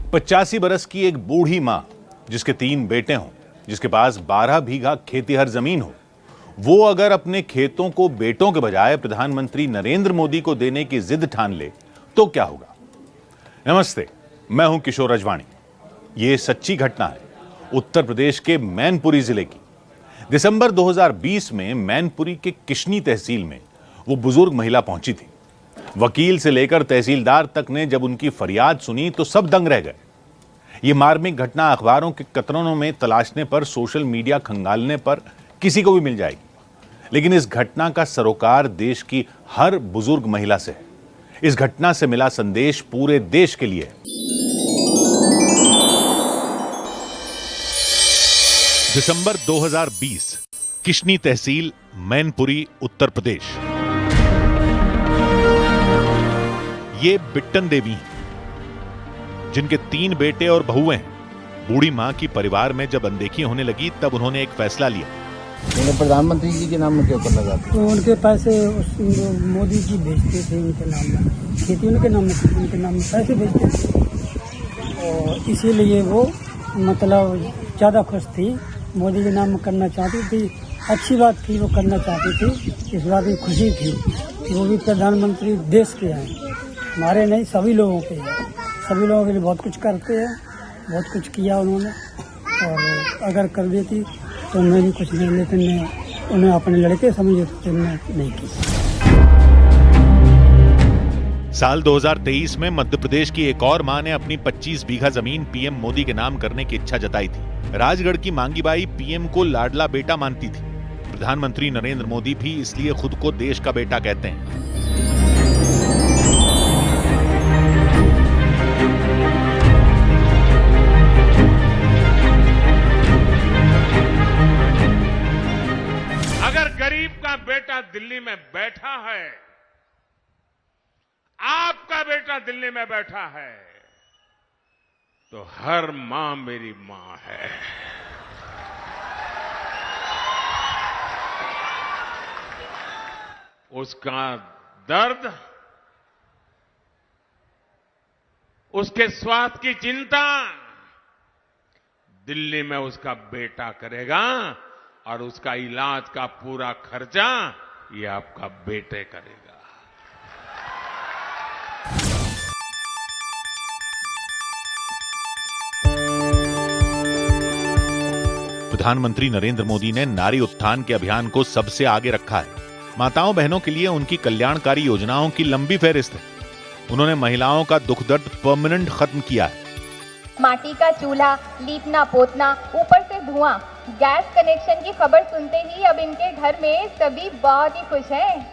85 बरस की एक बूढ़ी मां जिसके 3 बेटे हों, जिसके पास 12 बीघा खेतीहर जमीन हो, वो अगर अपने खेतों को बेटों के बजाय प्रधानमंत्री नरेंद्र मोदी को देने की जिद ठान ले तो क्या होगा। नमस्ते, मैं हूं किशोर रजवाणी। ये सच्ची घटना है उत्तर प्रदेश के मैनपुरी जिले की। दिसंबर 2020 में मैनपुरी के किशनी तहसील में वो बुजुर्ग महिला पहुंची थी। वकील से लेकर तहसीलदार तक ने जब उनकी फरियाद सुनी तो सब दंग रह गए। ये मार्मिक घटना अखबारों के कतरनों में तलाशने पर, सोशल मीडिया खंगालने पर किसी को भी मिल जाएगी, लेकिन इस घटना का सरोकार देश की हर बुजुर्ग महिला से है। इस घटना से मिला संदेश पूरे देश के लिए है। दिसंबर 2020, किशनी तहसील, मैनपुरी, उत्तर प्रदेश। ये बिट्टन देवी हैं, जिनके 3 बेटे और बहुएं हैं। बूढ़ी मां की परिवार में जब अनदेखी होने लगी तब उन्होंने एक फैसला लिया। उन्हें प्रधानमंत्री जी के नाम में क्यों करना चाहते? तो उनके पैसे मोदी जी भेजते थे, उनके नाम में खेती उनके नाम में थी, उनके नाम में पैसे भेजते थे और इसीलिए वो मतलब ज़्यादा खुश थी। मोदी के नाम में करना चाहती थी, अच्छी बात थी, वो करना चाहती थी। इस बात की खुशी थी कि वो भी प्रधानमंत्री देश के हैं, हमारे नहीं सभी लोगों के हैं। सभी लोगों के लिए बहुत कुछ करते हैं, बहुत कुछ किया उन्होंने, और अगर कर देती तो मैं भी कुछ नहीं, लेकिन मैं उन्हें अपने लड़के समझे तो मैं नहीं की। साल 2023 में मध्य प्रदेश की एक और मां ने अपनी 25 बीघा जमीन पीएम मोदी के नाम करने की इच्छा जताई थी। राजगढ़ की मांगी बाई पीएम को लाडला बेटा मानती थी। प्रधानमंत्री नरेंद्र मोदी भी इसलिए खुद को देश का बेटा कहते हैं। अगर गरीब का बेटा दिल्ली में बैठा है, आपका बेटा दिल्ली में बैठा है, तो हर मां मेरी मां है। उसका दर्द, उसके स्वास्थ्य की चिंता दिल्ली में उसका बेटा करेगा और उसका इलाज का पूरा खर्चा ये आपका बेटे करेगा। प्रधानमंत्री नरेंद्र मोदी ने नारी उत्थान के अभियान को सबसे आगे रखा है। माताओं बहनों के लिए उनकी कल्याणकारी योजनाओं की लंबी फहरिस्त है। उन्होंने महिलाओं का दुख दर्द परमानेंट खत्म किया है। माटी का चूल्हा, लीपना पोतना, ऊपर से धुआं, गैस कनेक्शन की खबर सुनते ही अब इनके घर में सभी बहुत ही खुश हैं।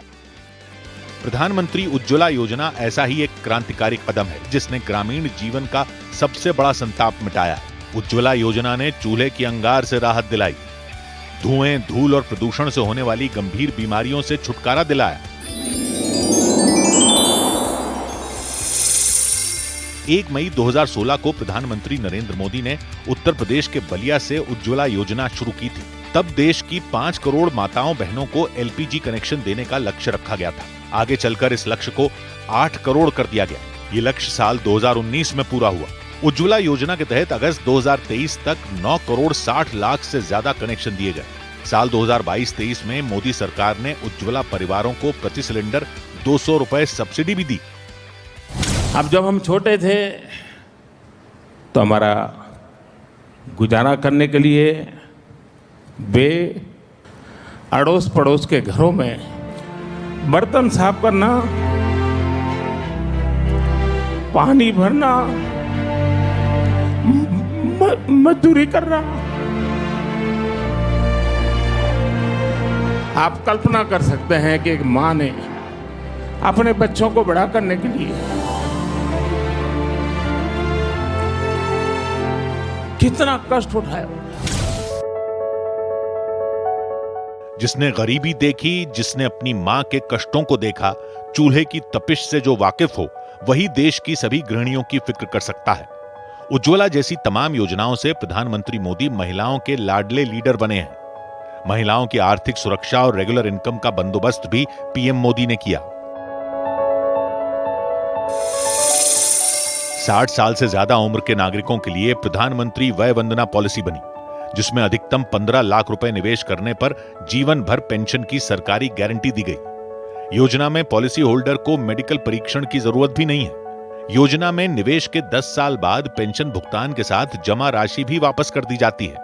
प्रधानमंत्री उज्ज्वला योजना ऐसा ही एक क्रांतिकारी कदम है जिसने ग्रामीण जीवन का सबसे बड़ा संताप मिटाया है। उज्ज्वला योजना ने चूल्हे की अंगार से राहत दिलाई, धुएं, धूल और प्रदूषण से होने वाली गंभीर बीमारियों से छुटकारा दिलाया। 1 मई 2016 को प्रधानमंत्री नरेंद्र मोदी ने उत्तर प्रदेश के बलिया से उज्ज्वला योजना शुरू की थी। तब देश की 5 करोड़ माताओं बहनों को एलपीजी कनेक्शन देने का लक्ष्य रखा गया था। आगे चलकर इस लक्ष्य को 8 करोड़ कर दिया गया। ये लक्ष्य साल 2019 में पूरा हुआ। उज्ज्वला योजना के तहत अगस्त 2023 तक 9 करोड़ 60 लाख से ज्यादा कनेक्शन दिए गए। साल 2022-23 में मोदी सरकार ने उज्ज्वला परिवारों को प्रति सिलेंडर 200 रुपए सब्सिडी भी दी। अब जब हम छोटे थे तो हमारा गुजारा करने के लिए वे अड़ोस पड़ोस के घरों में बर्तन साफ करना, पानी भरना, मजदूरी करना। आप कल्पना कर सकते हैं कि एक मां ने अपने बच्चों को बड़ा करने के लिए कितना कष्ट उठाया। जिसने गरीबी देखी, जिसने अपनी मां के कष्टों को देखा, चूल्हे की तपिश से जो वाकिफ हो, वही देश की सभी गृहिणियों की फिक्र कर सकता है। उज्ज्वला जैसी तमाम योजनाओं से प्रधानमंत्री मोदी महिलाओं के लाडले लीडर बने हैं। महिलाओं की आर्थिक सुरक्षा और रेगुलर इनकम का बंदोबस्त भी पीएम मोदी ने किया। 60 साल से ज्यादा उम्र के नागरिकों के लिए प्रधानमंत्री वय वंदना पॉलिसी बनी, जिसमें अधिकतम 15 लाख रुपए निवेश करने पर जीवन भर पेंशन की सरकारी गारंटी दी गई। योजना में पॉलिसी होल्डर को मेडिकल परीक्षण की जरूरत भी नहीं है। योजना में निवेश के 10 साल बाद पेंशन भुगतान के साथ जमा राशि भी वापस कर दी जाती है।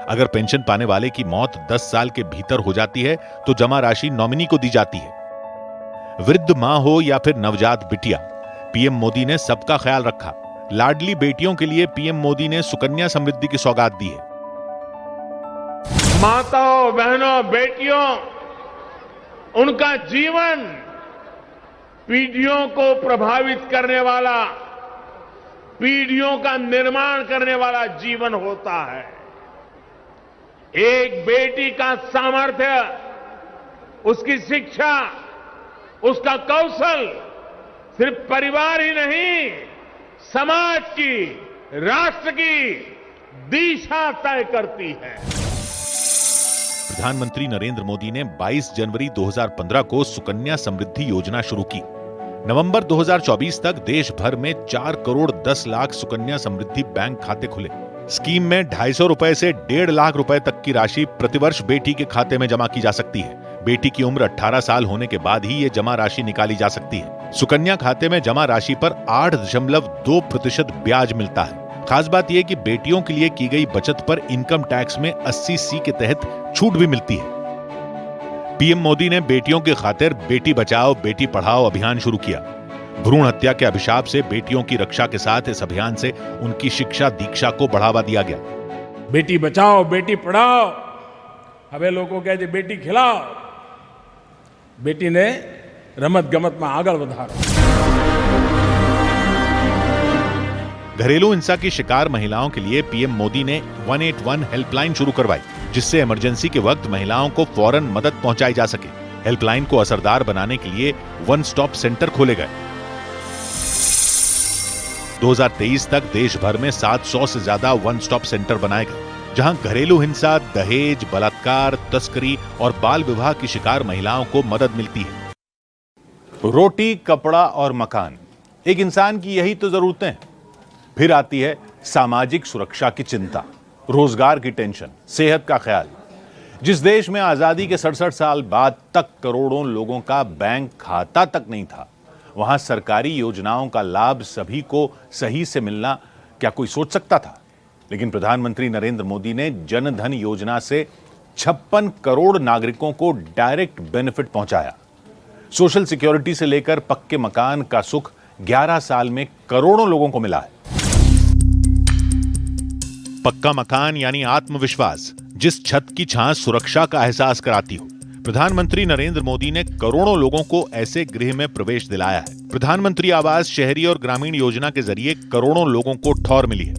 अगर पेंशन पाने वाले की मौत 10 साल के भीतर हो जाती है तो जमा राशि नॉमिनी को दी जाती है। वृद्ध मां हो या फिर नवजात बिटिया, पीएम मोदी ने सबका ख्याल रखा। लाडली बेटियों के लिए पीएम मोदी ने सुकन्या समृद्धि की सौगात दी है। माताओं, बहनों, बेटियों, उनका जीवन पीढ़ियों को प्रभावित करने वाला, पीढ़ियों का निर्माण करने वाला जीवन होता है। एक बेटी का सामर्थ्य, उसकी शिक्षा, उसका कौशल सिर्फ परिवार ही नहीं, समाज की, राष्ट्र की दिशा तय करती है। प्रधानमंत्री नरेंद्र मोदी ने 22 जनवरी 2015 को सुकन्या समृद्धि योजना शुरू की। नवंबर 2024 तक देश भर में 4 करोड़ 10 लाख सुकन्या समृद्धि बैंक खाते खुले। स्कीम में 250 रुपए से 1.5 लाख रुपए तक की राशि प्रतिवर्ष बेटी के खाते में जमा की जा सकती है। बेटी की उम्र 18 साल होने के बाद ही ये जमा राशि निकाली जा सकती है। सुकन्या खाते में जमा राशि पर 8.2% ब्याज मिलता है। खास बात यह कि बेटियों के लिए की गई बचत पर इनकम टैक्स में 80C के तहत छूट भी मिलती है। पीएम मोदी ने बेटियों की खातिर बेटी बचाओ बेटी पढ़ाओ अभियान शुरू किया। भ्रूण हत्या के अभिशाप से बेटियों की रक्षा के साथ इस अभियान से उनकी शिक्षा दीक्षा को बढ़ावा दिया गया। बेटी बचाओ बेटी पढ़ाओ, હવે લોકો કહે છે બેટી ખિલાઓ, બેટીને રમત ગમતમાં આગળ વધારો। घरेलू हिंसा की शिकार महिलाओं के लिए पीएम मोदी ने 181 हेल्पलाइन शुरू करवाई, जिससे इमरजेंसी के वक्त महिलाओं को फौरन मदद पहुंचाई जा सके। हेल्पलाइन को असरदार बनाने के लिए वन स्टॉप सेंटर खोले गए। 2023 तक देश भर में 700 से ज्यादा वन स्टॉप सेंटर बनाए गए, जहां घरेलू हिंसा, दहेज, बलात्कार, तस्करी और बाल विवाह की शिकार महिलाओं को मदद मिलती है। रोटी, कपड़ा और मकान, एक इंसान की यही तो जरूरतें हैं। फिर आती है सामाजिक सुरक्षा की चिंता, रोजगार की टेंशन, सेहत का ख्याल। जिस देश में आजादी के 67 साल बाद तक करोड़ों लोगों का बैंक खाता तक नहीं था, वहां सरकारी योजनाओं का लाभ सभी को सही से मिलना क्या कोई सोच सकता था? लेकिन प्रधानमंत्री नरेंद्र मोदी ने जन धन योजना से 56 करोड़ नागरिकों को डायरेक्ट बेनिफिट पहुंचाया। सोशल सिक्योरिटी से लेकर पक्के मकान का सुख 11 साल में करोड़ों लोगों को मिला है। पक्का मकान यानी आत्मविश्वास, जिस छत की छां सुरक्षा का एहसास कराती हो। प्रधानमंत्री नरेंद्र मोदी ने करोड़ों लोगों को ऐसे गृह में प्रवेश दिलाया है। प्रधानमंत्री आवास शहरी और ग्रामीण योजना के जरिए करोड़ों लोगों को ठौर मिली है।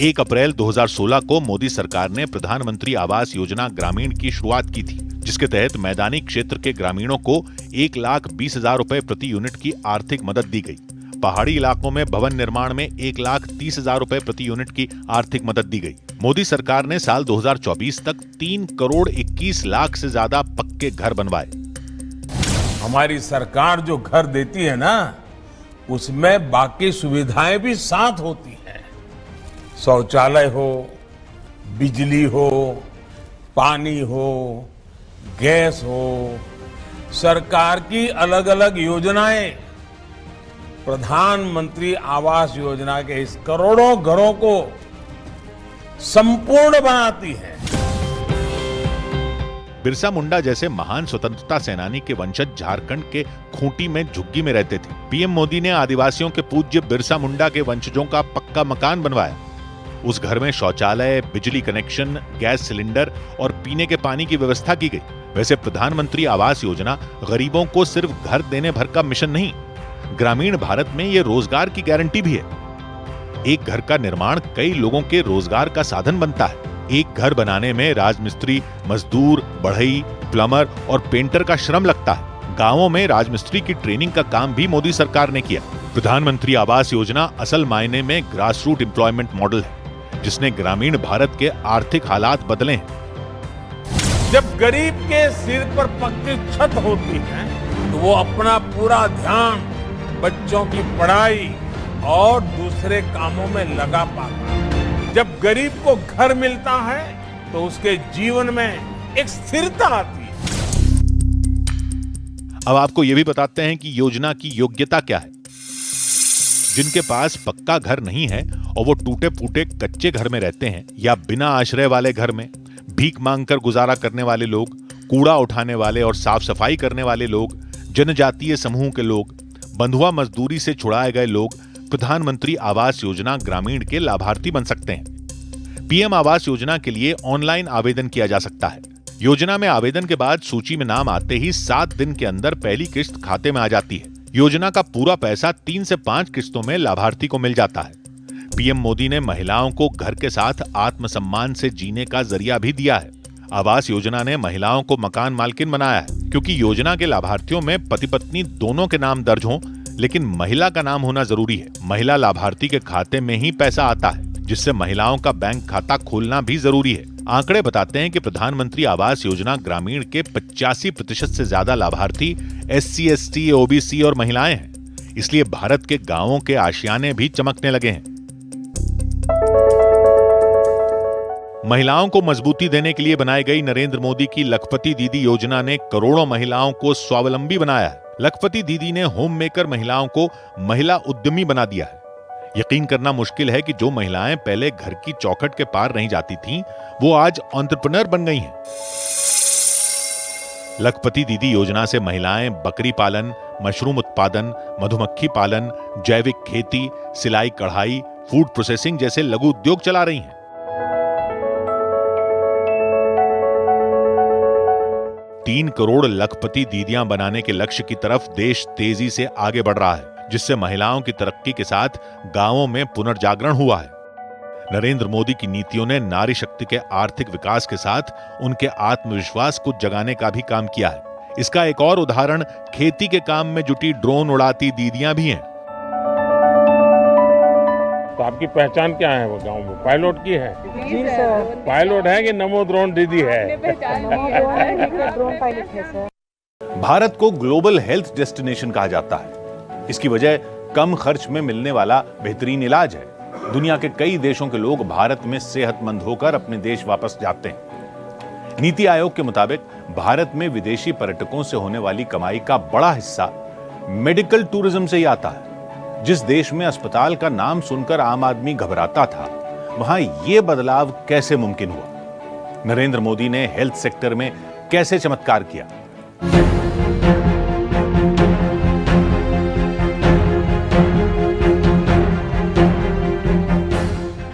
1 अप्रैल 2016 को मोदी सरकार ने प्रधानमंत्री आवास योजना ग्रामीण की शुरुआत की थी, जिसके तहत मैदानी क्षेत्र के ग्रामीणों को 1,20,000 रुपए प्रति यूनिट की आर्थिक मदद दी गई। पहाड़ी इलाकों में भवन निर्माण में 1,30,000 रुपए प्रति यूनिट की आर्थिक मदद दी गई। मोदी सरकार ने साल 2024 तक 3 करोड़ 21 लाख से ज्यादा पक्के घर बनवाए। हमारी सरकार जो घर देती है ना, उसमें बाकी सुविधाएं भी साथ होती हैं। शौचालय हो, बिजली हो, पानी हो, गैस हो, सरकार की अलग अलग योजनाएं प्रधानमंत्री आवास योजना के इस करोड़ों घरों को संपूर्ण बनाती है। बिरसा मुंडा जैसे महान स्वतंत्रता सेनानी के वंशज झारखंड के खूंटी में झुग्गी में रहते थे। पीएम मोदी ने आदिवासियों के पूज्य बिरसा मुंडा के वंशजों का पक्का मकान बनवाया। उस घर में शौचालय, बिजली कनेक्शन, गैस सिलेंडर और पीने के पानी की व्यवस्था की गई। वैसे प्रधानमंत्री आवास योजना गरीबों को सिर्फ घर देने भर का मिशन नहीं, ग्रामीण भारत में यह रोजगार की गारंटी भी है। एक घर का निर्माण कई लोगों के रोजगार का साधन बनता है। एक घर बनाने में राजमिस्त्री, मजदूर, बढ़ई, प्लम्बर और पेंटर का श्रम लगता है। गांवों में राजमिस्त्री की ट्रेनिंग का काम भी मोदी सरकार ने किया। प्रधानमंत्री आवास योजना असल मायने में ग्रास रूट एम्प्लॉयमेंट मॉडल है, जिसने ग्रामीण भारत के आर्थिक हालात बदले हैं। जब गरीब के सिर पर पक्की छत होती है तो वो अपना पूरा ध्यान बच्चों की पढ़ाई और दूसरे कामों में लगा पाता। जब गरीब को घर मिलता है तो उसके जीवन में एक स्थिरता आती है। अब आपको यह भी बताते हैं कि योजना की योग्यता क्या है। जिनके पास पक्का घर नहीं है और वो टूटे फूटे कच्चे घर में रहते हैं या बिना आश्रय वाले घर में भीख मांगकर गुजारा करने वाले लोग, कूड़ा उठाने वाले और साफ सफाई करने वाले लोग, जनजातीय समूह के लोग, बंधुआ मजदूरी से छुड़ाए गए लोग प्रधानमंत्री आवास योजना ग्रामीण के लाभार्थी बन सकते हैं। पीएम आवास योजना के लिए ऑनलाइन आवेदन किया जा सकता है। योजना में आवेदन के बाद सूची में नाम आते ही 7 दिन के अंदर पहली किस्त खाते में आ जाती है। योजना का पूरा पैसा 3 से 5 किस्तों में लाभार्थी को मिल जाता है। पीएम मोदी ने महिलाओं को घर के साथ आत्मसम्मान से जीने का जरिया भी दिया है। आवास योजना ने महिलाओं को मकान मालकिन बनाया है, क्योंकि योजना के लाभार्थियों में पति पत्नी दोनों के नाम दर्ज हों, लेकिन महिला का नाम होना जरूरी है। महिला लाभार्थी के खाते में ही पैसा आता है, जिससे महिलाओं का बैंक खाता खोलना भी जरूरी है। आंकड़े बताते हैं कि प्रधानमंत्री आवास योजना ग्रामीण के 85% से ज्यादा लाभार्थी SC, ST, OBC और महिलाएं हैं। इसलिए भारत के गांवों के आशियाने भी चमकने लगे हैं। महिलाओं को मजबूती देने के लिए बनाई गई नरेंद्र मोदी की लखपति दीदी योजना ने करोड़ों महिलाओं को स्वावलंबी बनाया है। लखपति दीदी ने होम मेकर महिलाओं को महिला उद्यमी बना दिया है। यकीन करना मुश्किल है कि जो महिलाएं पहले घर की चौखट के पार नहीं जाती थीं, वो आज एंटरप्रेन्योर बन गई हैं। लखपति दीदी योजना से महिलाएं बकरी पालन, मशरूम उत्पादन, मधुमक्खी पालन, जैविक खेती, सिलाई कढ़ाई, फूड प्रोसेसिंग जैसे लघु उद्योग चला रही हैं। 3 करोड़ लखपति दीदियां बनाने के लक्ष्य की तरफ देश तेजी से आगे बढ़ रहा है, जिससे महिलाओं की तरक्की के साथ गांवों में पुनर्जागरण हुआ है। नरेंद्र मोदी की नीतियों ने नारी शक्ति के आर्थिक विकास के साथ उनके आत्मविश्वास को जगाने का भी काम किया है। इसका एक और उदाहरण खेती के काम में जुटी ड्रोन उड़ाती दीदियां भी हैं। तो आपकी पहचान क्या है वो गांव में? पायलट की है? जी सर। पायलट है कि नमो ड्रोन दीदी है? ड्रोन पायलट है सर। भारत को ग्लोबल हेल्थ डेस्टिनेशन कहा जाता है। इसकी वजह कम खर्च में मिलने वाला बेहतरीन इलाज है। दुनिया के कई देशों के लोग भारत में सेहतमंद होकर अपने देश वापस जाते हैं। नीति आयोग के मुताबिक भारत में विदेशी पर्यटकों से होने वाली कमाई का बड़ा हिस्सा मेडिकल टूरिज्म से ही आता है। जिस देश में अस्पताल का नाम सुनकर आम आदमी घबराता था, वहां यह बदलाव कैसे मुमकिन हुआ? नरेंद्र मोदी ने हेल्थ सेक्टर में कैसे चमत्कार किया?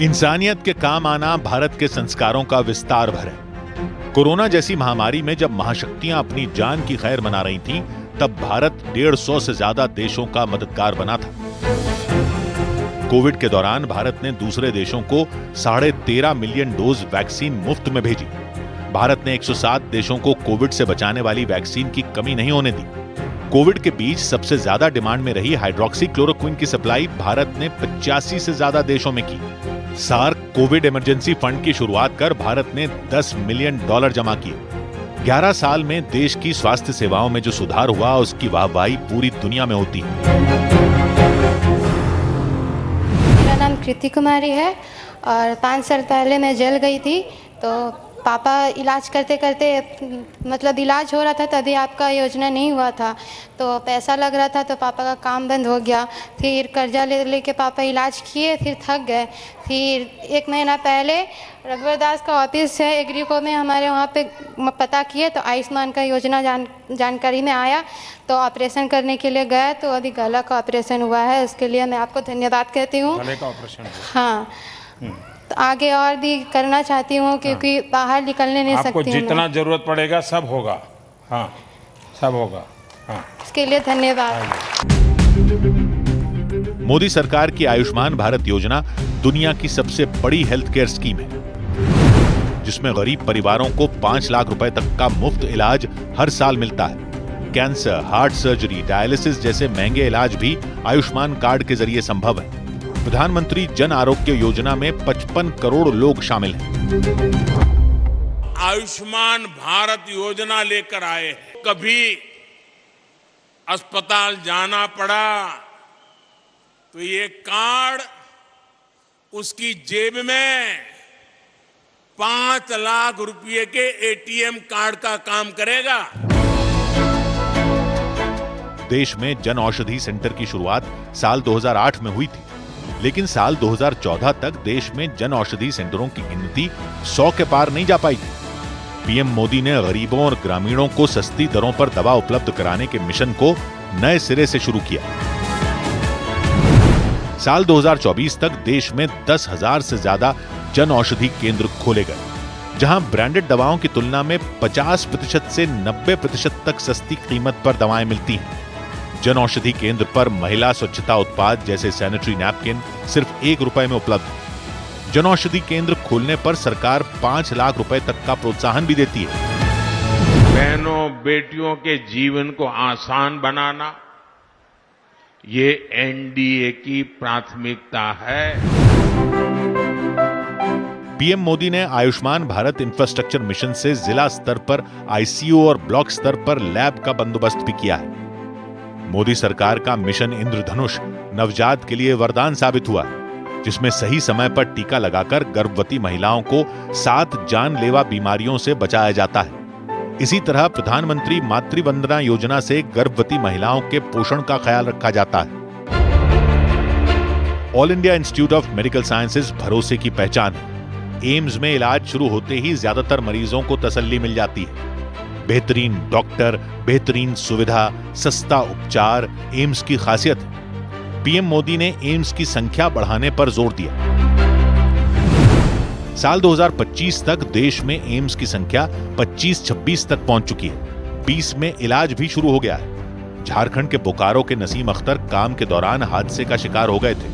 इंसानियत के काम आना भारत के संस्कारों का विस्तार भर है। कोरोना जैसी महामारी में जब महाशक्तियां अपनी जान की खैर मना रही थीं, तब भारत 150 से ज्यादा देशों का मददगार बना था। कोविड के दौरान भारत ने दूसरे देशों को 13.5 मिलियन डोज वैक्सीन मुफ्त में भेजी। भारत ने 107 देशों को कोविड से बचाने वाली वैक्सीन की कमी नहीं होने दी। कोविड के बीच सबसे ज्यादा डिमांड में रही हाइड्रोक्सी क्लोरोक्विन की सप्लाई भारत ने 85 से ज्यादा देशों में की। सार्क कोविड इमरजेंसी फंड की शुरुआत कर भारत ने $10 मिलियन जमा किए। 11 साल में देश की स्वास्थ्य सेवाओं में जो सुधार हुआ, उसकी वाहवाही पूरी दुनिया में होती है। मेरा नाम कृति कुमारी है और 5 साल पहले मैं जल गई थी, तो पापा इलाज करते करते मतलब इलाज हो रहा था, तभी आपका योजना नहीं हुआ था, तो पैसा लग रहा था, तो पापा का काम बंद हो गया। फिर कर्जा लेके पापा इलाज किए, फिर थक गए। फिर 1 महीना पहले रघुवरदास का ऑफिस है एग्रीको में, हमारे वहाँ पे पता किए तो आयुष्मान का योजना जानकारी में आया, तो ऑपरेशन करने के लिए गए, तो अभी गला का ऑपरेशन हुआ है। उसके लिए मैं आपको धन्यवाद कहती हूँ। गले का ऑपरेशन? हाँ, तो आगे और भी करना चाहती हूँ, क्योंकि बाहर निकलने नहीं सकती हूँ। आपको जितना जरूरत पड़ेगा सब होगा। हाँ, सब होगा। हाँ, इसके लिए धन्यवाद। मोदी सरकार की आयुष्मान भारत योजना दुनिया की सबसे बड़ी हेल्थ केयर स्कीम है, जिसमें गरीब परिवारों को 5 लाख रुपए तक का मुफ्त इलाज हर साल मिलता है। कैंसर, हार्ट सर्जरी, डायलिसिस जैसे महंगे इलाज भी आयुष्मान कार्ड के जरिए संभव है। प्रधानमंत्री जन आरोग्य योजना में 55 करोड़ लोग शामिल हैं। आयुष्मान भारत योजना लेकर आए हैं। कभी अस्पताल जाना पड़ा तो ये कार्ड उसकी जेब में 5 लाख रुपए के एटीएम कार्ड का काम करेगा। देश में जन औषधि सेंटर की शुरुआत साल 2008 में हुई थी, लेकिन साल 2014 तक देश में जन औषधि सेंटरों की गिनती 100 के पार नहीं जा पाई थी। पीएम मोदी ने गरीबों और ग्रामीणों को सस्ती दरों पर दवा उपलब्ध कराने के मिशन को नए सिरे से शुरू किया। साल 2024 तक देश में 10,000 से ज्यादा जन औषधि केंद्र खोले गए, जहां ब्रांडेड दवाओं की तुलना में 50% से 90% तक सस्ती कीमत पर दवाएं मिलती हैं। जन औषधि केंद्र पर महिला स्वच्छता उत्पाद जैसे सैनिटरी नैपकिन सिर्फ ₹1 में उपलब्ध है। जन औषधि केंद्र खोलने पर सरकार 5 लाख रुपए तक का प्रोत्साहन भी देती है। बहनों बेटियों के जीवन को आसान बनाना ये एनडीए की प्राथमिकता है। पीएम मोदी ने आयुष्मान भारत इंफ्रास्ट्रक्चर मिशन से जिला स्तर पर आईसीयू और ब्लॉक स्तर पर लैब का बंदोबस्त भी किया है। मोदी सरकार का मिशन इंद्रधनुष नवजात के लिए वरदान साबित हुआ है, जिसमें सही समय पर टीका लगाकर गर्भवती महिलाओं को 7 जानलेवा बीमारियों से बचाया जाता है। इसी तरह प्रधानमंत्री मातृ वंदना योजना से गर्भवती महिलाओं के पोषण का ख्याल रखा जाता है। All India institute of medical sciences भरोसे की पहचान है। एम्स में इलाज शुरू होते ही ज्यादातर मरीजों को तसल्ली मिल जाती है। बेहतरीन डॉक्टर, बेहतरीन सुविधा, सस्ता उपचार एम्स की खासियत है। पीएम मोदी ने एम्स की संख्या बढ़ाने पर जोर दिया। साल 2025 तक देश में एम्स की संख्या 25-26 तक पहुंच चुकी है। 20 में इलाज भी शुरू हो गया है। झारखंड के बोकारो के नसीम अख्तर काम के दौरान हादसे का शिकार हो गए थे।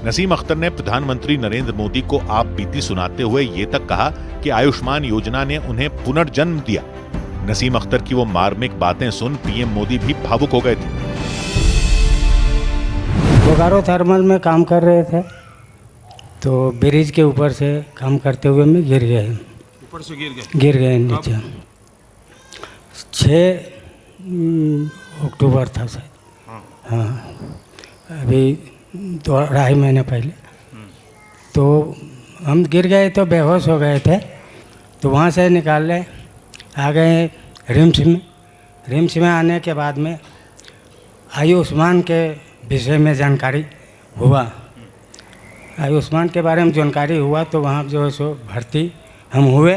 नसीम अख्तर ने प्रधानमंत्री नरेंद्र मोदी को आप बीती सुनाते हुए ये तक कहा कि आयुष्मान योजना ने उन्हें पुनर्जन्म दिया। नसीम अख्तर की वो मार्मिक बातें सुन पीएम मोदी भी भावुक हो गए थे। बोकारो थर्मल में काम कर रहे थे, तो ब्रिज के ऊपर से काम करते हुए मैं गिर गए। ऊपर से गिर गए नीचे। 6 अक्टूबर था शायद। हाँ, अभी 2-2.5 महीने पहले। तो हम गिर गए तो बेहोश हो गए थे, तो वहाँ से निकाले आ गए रिम्स में। रिम्स में आने के बाद में आयुष्मान के विषय में जानकारी हुआ। आयुष्मान के बारे में जानकारी हुआ तो वहाँ जो है सो भर्ती हम हुए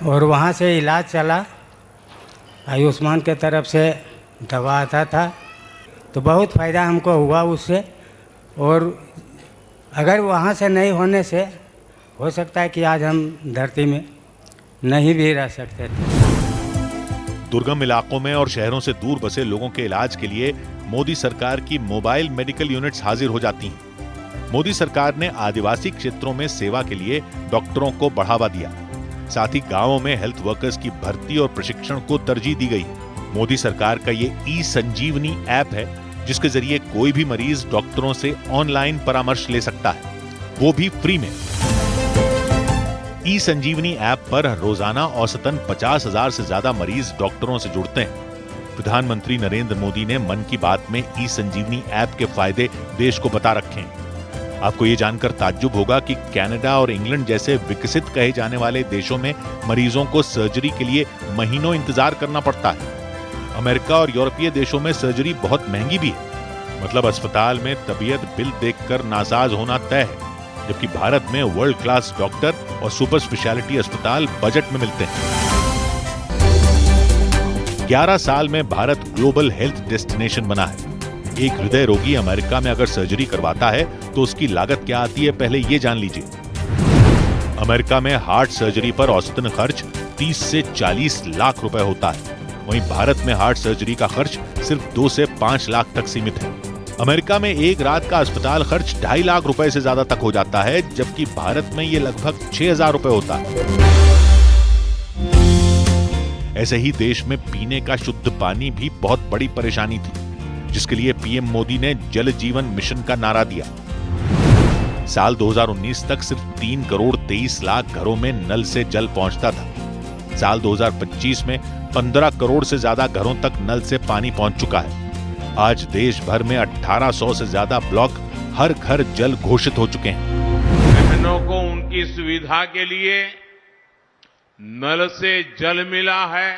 और वहाँ से इलाज चला। आयुष्मान के तरफ से दवा आता था, तो बहुत फ़ायदा हमको हुआ उससे। और अगर वहाँ से नहीं होने से हो सकता है कि आज हम धरती में नहीं भी रह सकते थे। दुर्गम इलाकों में और शहरों से दूर बसे लोगों के इलाज के लिए मोदी सरकार की मोबाइल मेडिकल यूनिट्स हाजिर हो जाती हैं। मोदी सरकार ने आदिवासी क्षेत्रों में सेवा के लिए डॉक्टरों को बढ़ावा दिया। साथ ही गांवों में हेल्थ वर्कर्स की भर्ती और प्रशिक्षण को तरजीह दी गई। मोदी सरकार का ये ई-संजीवनी ऐप है, जिसके जरिए कोई भी मरीज डॉक्टरों से ऑनलाइन परामर्श ले सकता है, वो भी फ्री में। ई-संजीवनी ऐप पर रोजाना औसतन 50,000 से ज्यादा मरीज डॉक्टरों से जुड़ते हैं। प्रधानमंत्री नरेंद्र मोदी ने मन की बात में ई-संजीवनी ऐप के फायदे देश को बता रखे हैं। आपको ये जानकर ताज्जुब होगा कि कनाडा और इंग्लैंड जैसे विकसित कहे जाने वाले देशों में मरीजों को सर्जरी के लिए महीनों इंतजार करना पड़ता है। अमेरिका और यूरोपीय देशों में सर्जरी बहुत महंगी भी है। मतलब अस्पताल में तबीयत बिल देखकर नासाज होना तय है, जबकि भारत में वर्ल्ड क्लास डॉक्टर और सुपर स्पेशलिटी अस्पताल बजट में मिलते हैं। 11 साल में भारत ग्लोबल हेल्थ डेस्टिनेशन बना है। एक हृदय रोगी अमेरिका में अगर सर्जरी करवाता है तो उसकी लागत क्या आती है, पहले ये जान लीजिए। अमेरिका में हार्ट सर्जरी पर औसतन खर्च 30 से 40 लाख रुपए होता है। वहीं भारत में हार्ट सर्जरी का खर्च सिर्फ 2 से 5 लाख तक सीमित है। अमेरिका में एक रात का अस्पताल खर्च 2.5 लाख रुपए से ज्यादा तक हो जाता है, जबकि भारत में ये लगभग 6,000 रुपए होता है। ऐसे ही देश में पीने का शुद्ध पानी भी बहुत बड़ी परेशानी थी, जिसके लिए पीएम मोदी ने जल जीवन मिशन का नारा दिया। साल 2019 तक सिर्फ 3 करोड़ 23 लाख घरों में नल से जल पहुंचता था। साल 2025 में 15 करोड़ से ज्यादा घरों तक नल से पानी पहुंच चुका है। आज देश भर में 1800 से ज्यादा ब्लॉक हर घर जल घोषित हो चुके हैं। बहनों को उनकी सुविधा के लिए नल से जल मिला है,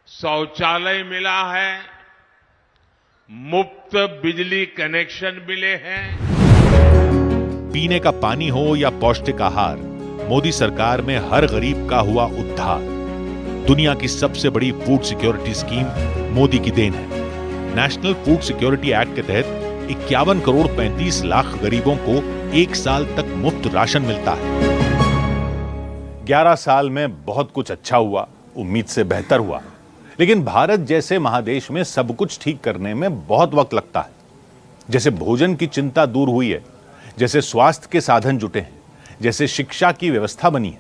शौचालय मिला है, मुफ्त बिजली कनेक्शन मिले हैं। पीने का पानी हो या पौष्टिक आहार, मोदी सरकार में हर गरीब का हुआ उद्धार। दुनिया की सबसे बड़ी फूड सिक्योरिटी स्कीम मोदी की देन है। नेशनल फूड सिक्योरिटी एक्ट के तहत 51 करोड़ 35 लाख गरीबों को 1 साल तक मुफ्त राशन मिलता है। 11 साल में बहुत कुछ अच्छा हुआ, उम्मीद से बेहतर हुआ, लेकिन भारत जैसे महादेश में सब कुछ ठीक करने में बहुत वक्त लगता है। जैसे भोजन की चिंता दूर हुई है, जैसे स्वास्थ्य के साधन जुटे हैं, जैसे शिक्षा की व्यवस्था बनी है,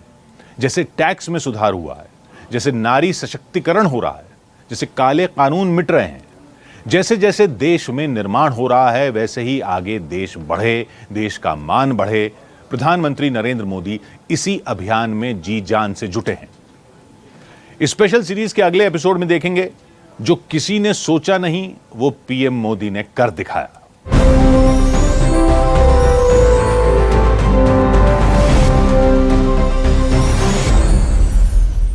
जैसे टैक्स में सुधार हुआ है, जैसे नारी सशक्तिकरण हो रहा है, जैसे काले कानून मिट रहे हैं, जैसे जैसे देश में निर्माण हो रहा है, वैसे ही आगे देश बढ़े, देश का मान बढ़े। प्रधानमंत्री नरेंद्र मोदी इसी अभियान में जी जान से जुटे हैं। स्पेशल सीरीज के अगले एपिसोड में देखेंगे, जो किसी ने सोचा नहीं वो पीएम मोदी ने कर दिखाया।